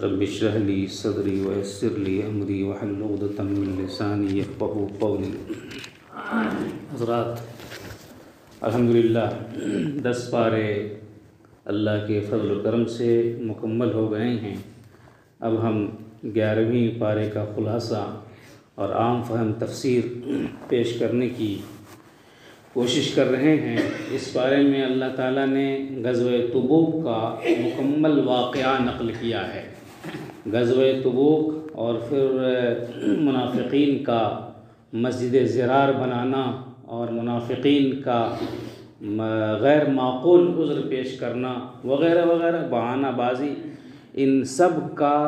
رب اشرح لی صدری ویسر لی امری واحلل عقدۃ من لسانی یفقہوا قولی۔ حضرات، الحمدللہ 10 پارے اللہ کے فضل و کرم سے مکمل ہو گئے ہیں۔ اب ہم 11ویں پارے کا خلاصہ اور عام فہم تفسیر پیش کرنے کی کوشش کر رہے ہیں۔ اس بارے میں اللہ تعالیٰ نے غزوہ تبوک کا مکمل واقعہ نقل کیا ہے۔ غزوہ تبوک اور پھر منافقین کا مسجد ضرار بنانا اور منافقین کا غیر معقول عذر پیش کرنا وغیرہ وغیرہ، بہانہ بازی، ان سب کا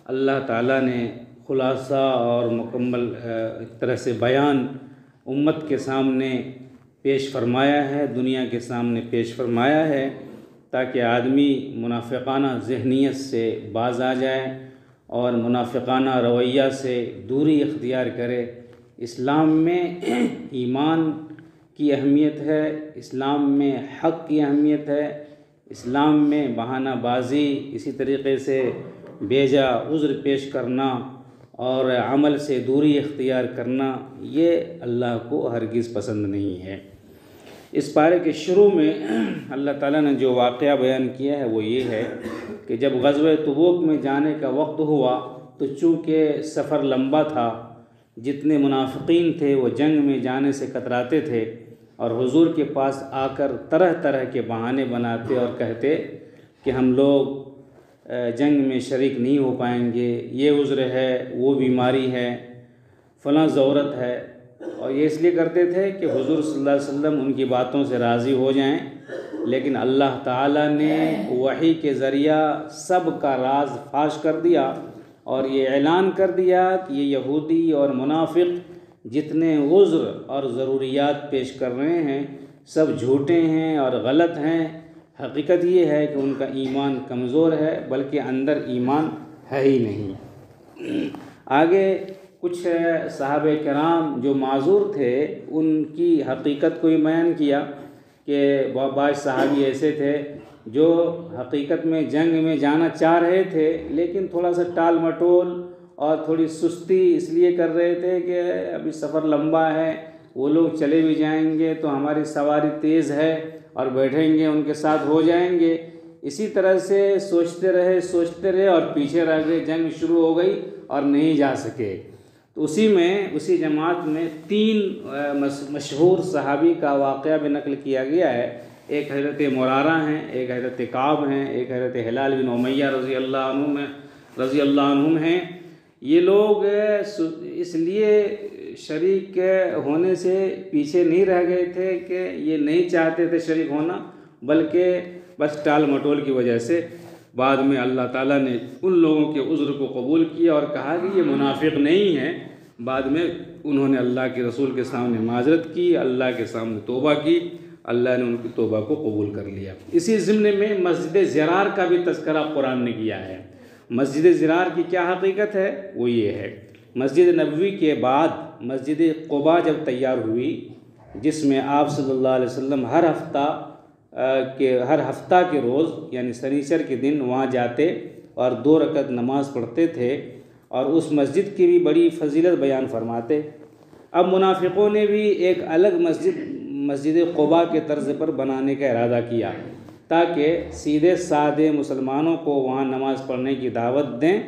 اللہ تعالیٰ نے خلاصہ اور مکمل ایک طرح سے بیان امت کے سامنے پیش فرمایا ہے، دنیا کے سامنے پیش فرمایا ہے، تاکہ آدمی منافقانہ ذہنیت سے باز آ جائے اور منافقانہ رویہ سے دوری اختیار کرے۔ اسلام میں ایمان کی اہمیت ہے، اسلام میں حق کی اہمیت ہے، اسلام میں بہانہ بازی، اسی طریقے سے بیجا عذر پیش کرنا اور عمل سے دوری اختیار کرنا، یہ اللہ کو ہرگز پسند نہیں ہے۔ اس پارے کے شروع میں اللہ تعالیٰ نے جو واقعہ بیان کیا ہے وہ یہ ہے کہ جب غزوہ تبوک میں جانے کا وقت ہوا تو چونکہ سفر لمبا تھا، جتنے منافقین تھے وہ جنگ میں جانے سے کتراتے تھے اور حضور کے پاس آ کر طرح طرح کے بہانے بناتے اور کہتے کہ ہم لوگ جنگ میں شریک نہیں ہو پائیں گے، یہ عذر ہے، وہ بیماری ہے، فلاں ضرورت ہے، اور یہ اس لیے کرتے تھے کہ حضور صلی اللہ علیہ وسلم ان کی باتوں سے راضی ہو جائیں۔ لیکن اللہ تعالیٰ نے وحی کے ذریعہ سب کا راز فاش کر دیا اور یہ اعلان کر دیا کہ یہ یہودی اور منافق جتنے عذر اور ضروریات پیش کر رہے ہیں سب جھوٹے ہیں اور غلط ہیں۔ حقیقت یہ ہے کہ ان کا ایمان کمزور ہے، بلکہ اندر ایمان ہے ہی نہیں۔ آگے کچھ صحابہ کرام جو معذور تھے ان کی حقیقت کو بیان کیا کہ بعض صحابی ایسے تھے جو حقیقت میں جنگ میں جانا چاہ رہے تھے، لیکن تھوڑا سا ٹال مٹول اور تھوڑی سستی اس لیے کر رہے تھے کہ ابھی سفر لمبا ہے، وہ لوگ چلے بھی جائیں گے تو ہماری سواری تیز ہے اور بیٹھیں گے ان کے ساتھ ہو جائیں گے۔ اسی طرح سے سوچتے رہے اور پیچھے رہ گئے، جنگ شروع ہو گئی اور نہیں جا سکے۔ تو اسی جماعت میں 3 مشہور صحابی کا واقعہ بھی نقل کیا گیا ہے۔ ایک حضرت مرارہ ہیں، ایک حضرت کعب ہیں، ایک حضرت ہلال بن امیہ رضی اللہ عنہم ہیں۔ یہ لوگ اس لیے شریک ہونے سے پیچھے نہیں رہ گئے تھے کہ یہ نہیں چاہتے تھے شریک ہونا، بلکہ بس ٹال مٹول کی وجہ سے بعد میں اللہ تعالیٰ نے ان لوگوں کے عذر کو قبول کیا اور کہا کہ یہ منافق نہیں ہیں۔ بعد میں انہوں نے اللہ کے رسول کے سامنے معذرت کی، اللہ کے سامنے توبہ کی، اللہ نے ان کی توبہ کو قبول کر لیا۔ اسی ضمن میں مسجد ضرار کا بھی تذکرہ قرآن نے کیا ہے۔ مسجد ضرار کی کیا حقیقت ہے؟ وہ یہ ہے، مسجد نبوی کے بعد مسجد قباء جب تیار ہوئی، جس میں آپ صلی اللہ علیہ وسلم ہر ہفتہ کے روز یعنی سنیچر کے دن وہاں جاتے اور 2 رکعت نماز پڑھتے تھے اور اس مسجد کی بھی بڑی فضیلت بیان فرماتے۔ اب منافقوں نے بھی ایک الگ مسجد قباء کے طرز پر بنانے کا ارادہ کیا تاکہ سیدھے سادے مسلمانوں کو وہاں نماز پڑھنے کی دعوت دیں،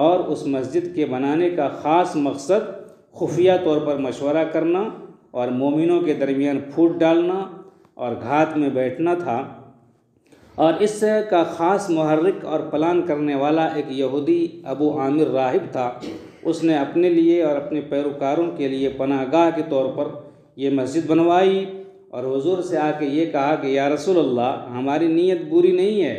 اور اس مسجد کے بنانے کا خاص مقصد خفیہ طور پر مشورہ کرنا اور مومنوں کے درمیان پھوٹ ڈالنا اور گھات میں بیٹھنا تھا۔ اور اس کا خاص محرک اور پلان کرنے والا ایک یہودی ابو عامر راہب تھا۔ اس نے اپنے لیے اور اپنے پیروکاروں کے لیے پناہ گاہ کے طور پر یہ مسجد بنوائی اور حضور سے آ کے یہ کہا کہ یا رسول اللہ، ہماری نیت بری نہیں ہے،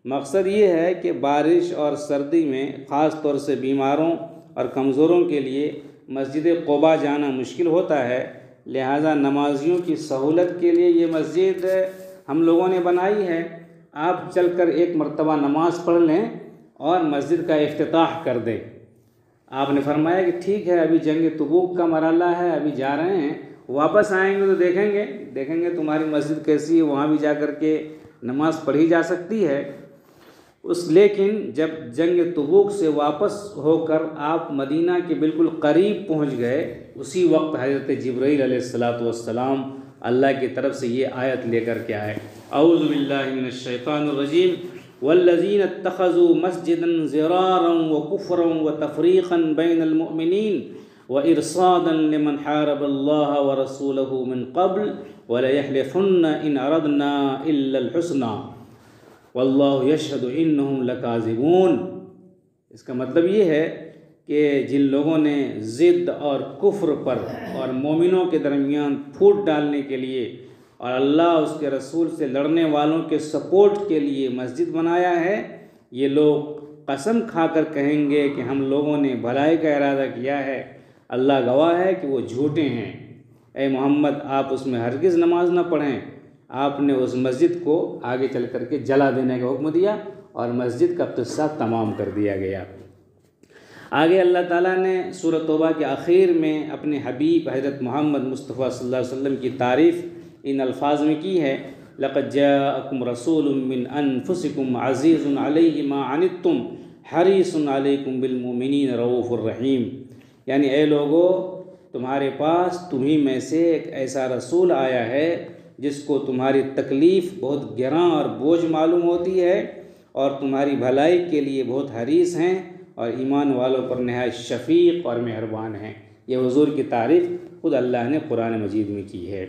مقصد یہ ہے کہ بارش اور سردی میں خاص طور سے بیماروں اور کمزوروں کے لیے مسجد قباء جانا مشکل ہوتا ہے، لہٰذا نمازیوں کی سہولت کے لیے یہ مسجد ہم لوگوں نے بنائی ہے، آپ چل کر ایک مرتبہ نماز پڑھ لیں اور مسجد کا افتتاح کر دیں۔ آپ نے فرمایا کہ ٹھیک ہے، ابھی جنگ تبوک کا مرحلہ ہے، ابھی جا رہے ہیں، واپس آئیں گے تو دیکھیں گے تمہاری مسجد کیسی ہے، وہاں بھی جا کر کے نماز پڑھی جا سکتی ہے۔ لیکن جب جنگ تبوک سے واپس ہو کر آپ مدینہ کے بالکل قریب پہنچ گئے، اسی وقت حضرت جبرائیل علیہ السلام اللہ کی طرف سے یہ آیت لے کر کے آئے، اعوذ باللہ من الشیطان الرجیم والذین اتخذوا مسجدا ضرارا وکفرا وتفریقا بین المؤمنین وارصادا لمن حارب اللہ ورسولہ من قبل وليحلفن ان اردنا الا الحسنى واللہ یشہد انہم لکاذبون۔ اس کا مطلب یہ ہے کہ جن لوگوں نے ضد اور کفر پر اور مومنوں کے درمیان پھوٹ ڈالنے کے لیے اور اللہ اس کے رسول سے لڑنے والوں کے سپورٹ کے لیے مسجد بنایا ہے، یہ لوگ قسم کھا کر کہیں گے کہ ہم لوگوں نے بھلائی کا ارادہ کیا ہے، اللہ گواہ ہے کہ وہ جھوٹے ہیں۔ اے محمد، آپ اس میں ہرگز نماز نہ پڑھیں۔ آپ نے اس مسجد کو آگے چل کر کے جلا دینے کا حکم دیا اور مسجد کا قصہ تمام کر دیا گیا۔ آگے اللہ تعالیٰ نے سورۃ توبہ کے آخر میں اپنے حبیب حضرت محمد مصطفیٰ صلی اللہ علیہ وسلم کی تعریف ان الفاظ میں کی ہے، لَقَدْ جَاءَكُمْ رَسُولٌ مِّنْ أَنفُسِكُمْ عَزِيزٌ عَلَيْهِ مَا عَنِتُّمْ حَرِيصٌ عَلَيْكُمْ بِالْمُؤْمِنِينَ رَءُوفٌ رَحِيمٌ، یعنی اے لوگو، تمہارے پاس تمہیں میں سے ایک ایسا رسول آیا ہے جس کو تمہاری تکلیف بہت گراں اور بوجھ معلوم ہوتی ہے اور تمہاری بھلائی کے لیے بہت حریص ہیں اور ایمان والوں پر نہایت شفیق اور مہربان ہیں۔ یہ حضور کی تعریف خود اللہ نے قرآن مجید میں کی ہے۔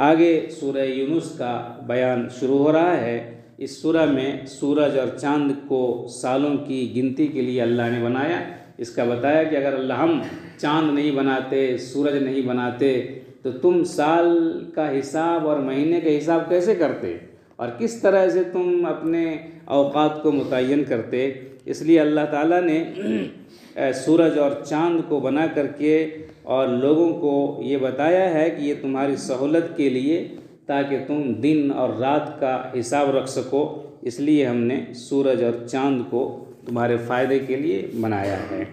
آگے سورہ یونس کا بیان شروع ہو رہا ہے۔ اس سورہ میں سورج اور چاند کو سالوں کی گنتی کے لیے اللہ نے بنایا۔ اس کا بتایا کہ اگر اللہ ہم چاند نہیں بناتے، سورج نہیں بناتے تو تم سال کا حساب اور مہینے کا حساب کیسے کرتے اور کس طرح سے تم اپنے اوقات کو متعین کرتے؟ اس لیے اللہ تعالیٰ نے سورج اور چاند کو بنا کر کے اور لوگوں کو یہ بتایا ہے کہ یہ تمہاری سہولت کے لیے، تاکہ تم دن اور رات کا حساب رکھ سکو، اس لیے ہم نے سورج اور چاند کو تمہارے فائدے کے لیے بنایا ہے۔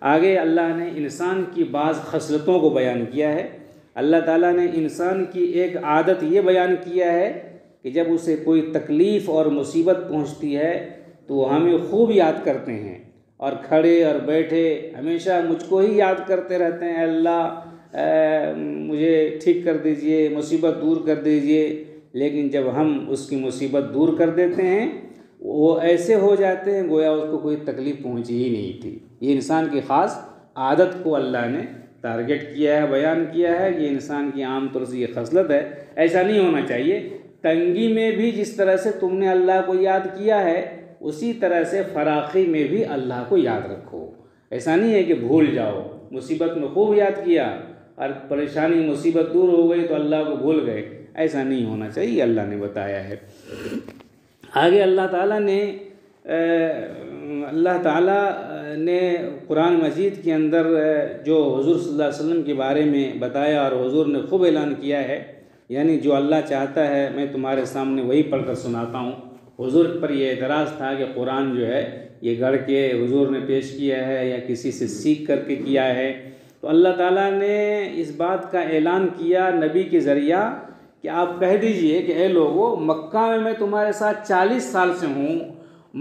آگے اللہ نے انسان کی بعض خصلتوں کو بیان کیا ہے۔ اللہ تعالیٰ نے انسان کی ایک عادت یہ بیان کیا ہے کہ جب اسے کوئی تکلیف اور مصیبت پہنچتی ہے تو وہ ہمیں خوب یاد کرتے ہیں اور کھڑے اور بیٹھے ہمیشہ مجھ کو ہی یاد کرتے رہتے ہیں، اللہ مجھے ٹھیک کر دیجئے، مصیبت دور کر دیجئے۔ لیکن جب ہم اس کی مصیبت دور کر دیتے ہیں وہ ایسے ہو جاتے ہیں گویا اس کو کوئی تکلیف پہنچی ہی نہیں تھی۔ یہ انسان کی خاص عادت کو اللہ نے ٹارگٹ کیا ہے، بیان کیا ہے کہ انسان کی عام طور سے یہ خصلت ہے۔ ایسا نہیں ہونا چاہیے۔ تنگی میں بھی جس طرح سے تم نے اللہ کو یاد کیا ہے اسی طرح سے فراخی میں بھی اللہ کو یاد رکھو۔ ایسا نہیں ہے کہ بھول جاؤ، مصیبت میں خوب یاد کیا اور پریشانی مصیبت دور ہو گئی تو اللہ کو بھول گئے، ایسا نہیں ہونا چاہیے، اللہ نے بتایا ہے۔ آگے اللہ تعالیٰ نے قرآن مجید کے اندر جو حضور صلی اللہ علیہ وسلم کے بارے میں بتایا اور حضور نے خوب اعلان کیا ہے، یعنی جو اللہ چاہتا ہے میں تمہارے سامنے وہی پڑھ کر سناتا ہوں۔ حضور پر یہ اعتراض تھا کہ قرآن جو ہے یہ گڑھ کے حضور نے پیش کیا ہے یا کسی سے سیکھ کر کے کیا ہے، تو اللہ تعالیٰ نے اس بات کا اعلان کیا نبی کے ذریعہ کہ آپ کہہ دیجئے کہ اے لوگو، مکہ میں تمہارے ساتھ 40 سال سے ہوں،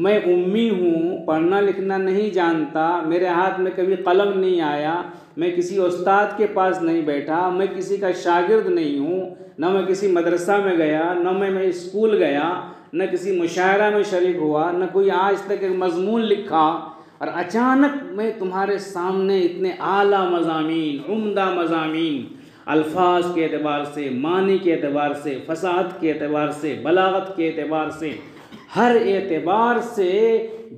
میں امی ہوں، پڑھنا لکھنا نہیں جانتا، میرے ہاتھ میں کبھی قلم نہیں آیا، میں کسی استاد کے پاس نہیں بیٹھا، میں کسی کا شاگرد نہیں ہوں، نہ میں کسی مدرسہ میں گیا، نہ میں اسکول گیا، نہ کسی مشاعرہ میں شریک ہوا، نہ کوئی آج تک ایک مضمون لکھا، اور اچانک میں تمہارے سامنے اتنے اعلیٰ مضامین، عمدہ مضامین، الفاظ کے اعتبار سے، معنی کے اعتبار سے، فصاحت کے اعتبار سے، بلاغت کے اعتبار سے، ہر اعتبار سے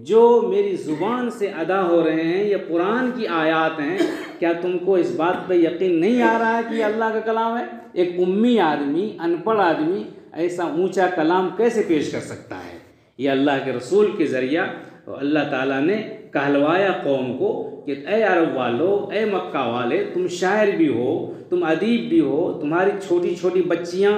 جو میری زبان سے ادا ہو رہے ہیں یہ قرآن کی آیات ہیں، کیا تم کو اس بات پہ یقین نہیں آ رہا ہے کہ یہ اللہ کا کلام ہے؟ ایک امی آدمی، ان پڑھ آدمی ایسا اونچا کلام کیسے پیش کر سکتا ہے؟ یہ اللہ کے رسول کے ذریعہ اللہ تعالیٰ نے کہلوایا قوم کو کہ اے عرب والو، اے مکہ والے، تم شاعر بھی ہو، تم ادیب بھی ہو، تمہاری چھوٹی چھوٹی بچیاں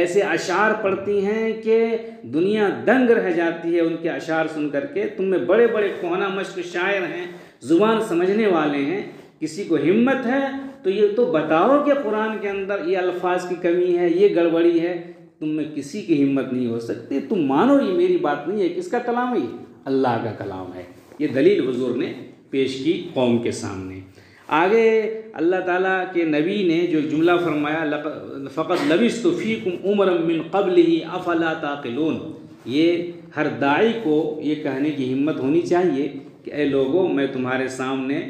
ایسے اشعار پڑھتی ہیں کہ دنیا دنگ رہ جاتی ہے ان کے اشعار سن کر کے، تم میں بڑے بڑے کہنہ مشق شاعر ہیں، زبان سمجھنے والے ہیں، کسی کو ہمت ہے تو یہ تو بتاؤ کہ قرآن کے اندر یہ الفاظ کی کمی ہے، یہ گڑبڑی ہے، تم میں کسی کی ہمت نہیں ہو سکتی، تم مانو یہ میری بات نہیں ہے، کس کا کلام ہے؟ اللہ کا کلام ہے۔ یہ دلیل حضور نے پیش کی قوم کے سامنے۔ آگے اللہ تعالیٰ کے نبی نے جو جملہ فرمایا فقط لبثت فیکم عمرا من قبلہ افلا تعقلون، یہ ہر داعی کو یہ کہنے کی ہمت ہونی چاہیے کہ اے لوگوں، میں تمہارے سامنے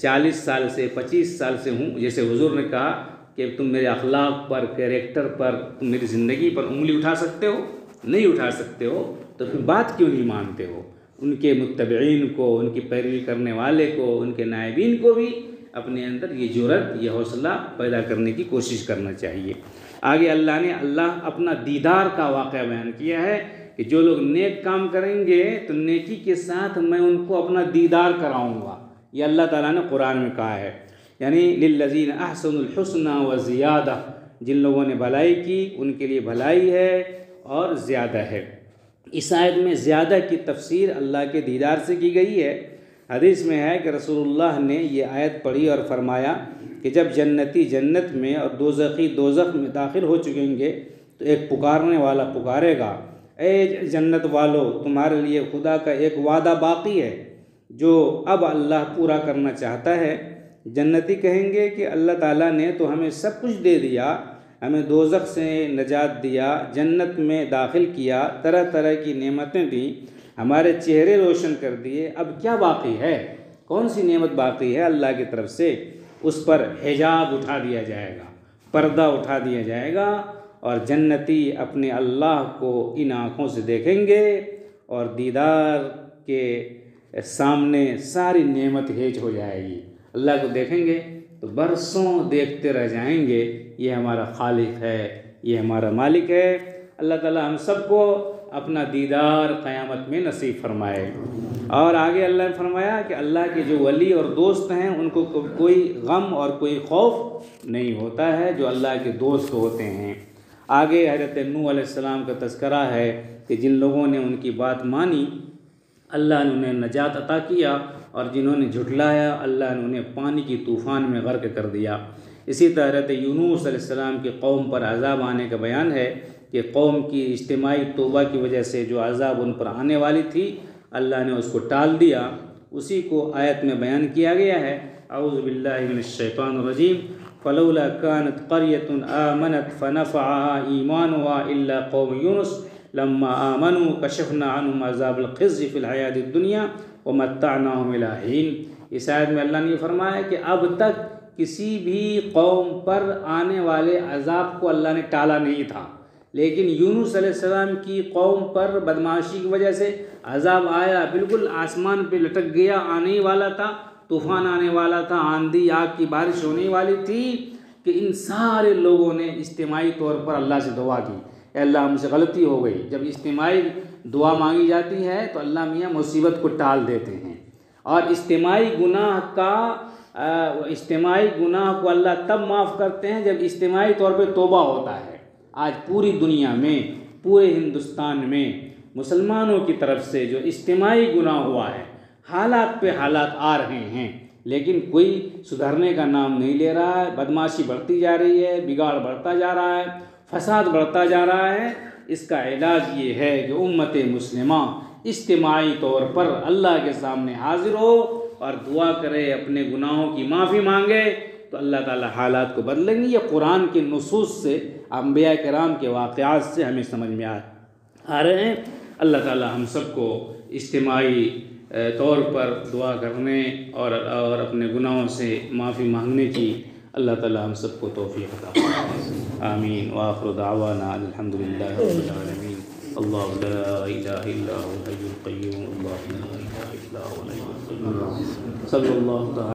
40 سال سے 25 سال سے ہوں۔ جیسے حضور نے کہا کہ تم میرے اخلاق پر، کیریکٹر پر، تم میری زندگی پر انگلی اٹھا سکتے ہو؟ نہیں اٹھا سکتے ہو تو پھر بات کیوں نہیں مانتے ہو؟ ان کے متبعین کو، ان کی پیروی کرنے والے کو، ان کے نائبین کو بھی اپنے اندر یہ جرأت، یہ حوصلہ پیدا کرنے کی کوشش کرنا چاہیے۔ آگے اللہ اپنا دیدار کا واقعہ بیان کیا ہے کہ جو لوگ نیک کام کریں گے تو نیکی کے ساتھ میں ان کو اپنا دیدار کراؤں گا، یہ اللہ تعالیٰ نے قرآن میں کہا ہے۔ یعنی للذین احسنوا الحسنى وزیادہ، جن لوگوں نے بھلائی کی ان کے لیے بھلائی ہے اور زیادہ ہے۔ اس آیت میں زیادہ کی تفسیر اللہ کے دیدار سے کی گئی ہے۔ حدیث میں ہے کہ رسول اللہ نے یہ آیت پڑھی اور فرمایا کہ جب جنتی جنت میں اور دوزخی دوزخ میں داخل ہو چکیں گے تو ایک پکارنے والا پکارے گا، اے جنت والو، تمہارے لیے خدا کا ایک وعدہ باقی ہے جو اب اللہ پورا کرنا چاہتا ہے۔ جنتی کہیں گے کہ اللہ تعالیٰ نے تو ہمیں سب کچھ دے دیا، ہمیں دوزخ سے نجات دیا، جنت میں داخل کیا، طرح طرح کی نعمتیں دیں، ہمارے چہرے روشن کر دیے، اب کیا باقی ہے؟ کون سی نعمت باقی ہے اللہ کی طرف سے؟ اس پر حجاب اٹھا دیا جائے گا، پردہ اٹھا دیا جائے گا، اور جنتی اپنے اللہ کو ان آنکھوں سے دیکھیں گے اور دیدار کے سامنے ساری نعمت ہیج ہو جائے گی۔ اللہ کو دیکھیں گے تو برسوں دیکھتے رہ جائیں گے، یہ ہمارا خالق ہے، یہ ہمارا مالک ہے۔ اللہ تعالیٰ ہم سب کو اپنا دیدار قیامت میں نصیب فرمائے۔ اور آگے اللہ نے فرمایا کہ اللہ کے جو ولی اور دوست ہیں ان کو کوئی غم اور کوئی خوف نہیں ہوتا ہے جو اللہ کے دوست ہوتے ہیں۔ آگے حضرت نوح علیہ السلام کا تذکرہ ہے کہ جن لوگوں نے ان کی بات مانی اللہ نے انہیں نجات عطا کیا، اور جنہوں نے جھٹلایا اللہ نے انہیں پانی کی طوفان میں غرق کر دیا۔ اسی طرح حضرت یونس علیہ السلام کی قوم پر عذاب آنے کا بیان ہے کہ قوم کی اجتماعی توبہ کی وجہ سے جو عذاب ان پر آنے والی تھی اللہ نے اس کو ٹال دیا، اسی کو آیت میں بیان کیا گیا ہے۔ اعوذ باللہ من الشیطان الرجیم فلولا كانت قرية آمنت فنفعها إيمانها إلا قوم يونس لما آمنوا كشفنا عنهم عذاب الخزي في الحياة الدنيا ومتعناهم إلى حين۔ اس آیت میں اللہ نے فرمایا کہ اب تک کسی بھی قوم پر آنے والے عذاب کو اللہ نے ٹالا نہیں تھا، لیکن یونس علیہ السلام کی قوم پر بدمعاشی کی وجہ سے عذاب آیا، بالکل آسمان پہ لٹک گیا، آنے ہی والا تھا، طوفان آنے والا تھا، آندھی آگ کی بارش ہونے والی تھی، کہ ان سارے لوگوں نے اجتماعی طور پر اللہ سے دعا کی، اے اللہ ہم سے غلطی ہو گئی۔ جب اجتماعی دعا مانگی جاتی ہے تو اللہ میاں مصیبت کو ٹال دیتے ہیں، اور اجتماعی گناہ کو اللہ تب معاف کرتے ہیں جب اجتماعی طور پہ توبہ ہوتا ہے۔ آج پوری دنیا میں، پورے ہندوستان میں مسلمانوں کی طرف سے جو اجتماعی گناہ ہوا ہے، حالات پہ حالات آ رہے ہیں، لیکن کوئی سدھرنے کا نام نہیں لے رہا ہے، بدمعاشی بڑھتی جا رہی ہے، بگاڑ بڑھتا جا رہا ہے، فساد بڑھتا جا رہا ہے۔ اس کا علاج یہ ہے کہ امت مسلمہ اجتماعی طور پر اللہ کے سامنے حاضر ہو اور دعا کرے، اپنے گناہوں کی معافی مانگے، تو اللہ تعالی حالات کو بدلیں گے۔ یہ قرآن کے نصوص سے، انبیاء کرام کے واقعات سے ہمیں سمجھ میں آ رہے ہیں۔ اللہ تعالی ہم سب کو اجتماعی طور پر دعا کرنے اور اپنے گناہوں سے معافی مانگنے کی اللہ تعالی ہم سب کو توفیق عطا فرمائے۔ آمین۔ وآخر دعوانا الحمدللہ رب العالمین۔ اللہ لا الہ الا هو الحی القیوم، اللہ لا الہ الا هو الحی القیوم، صلی اللہ تعالی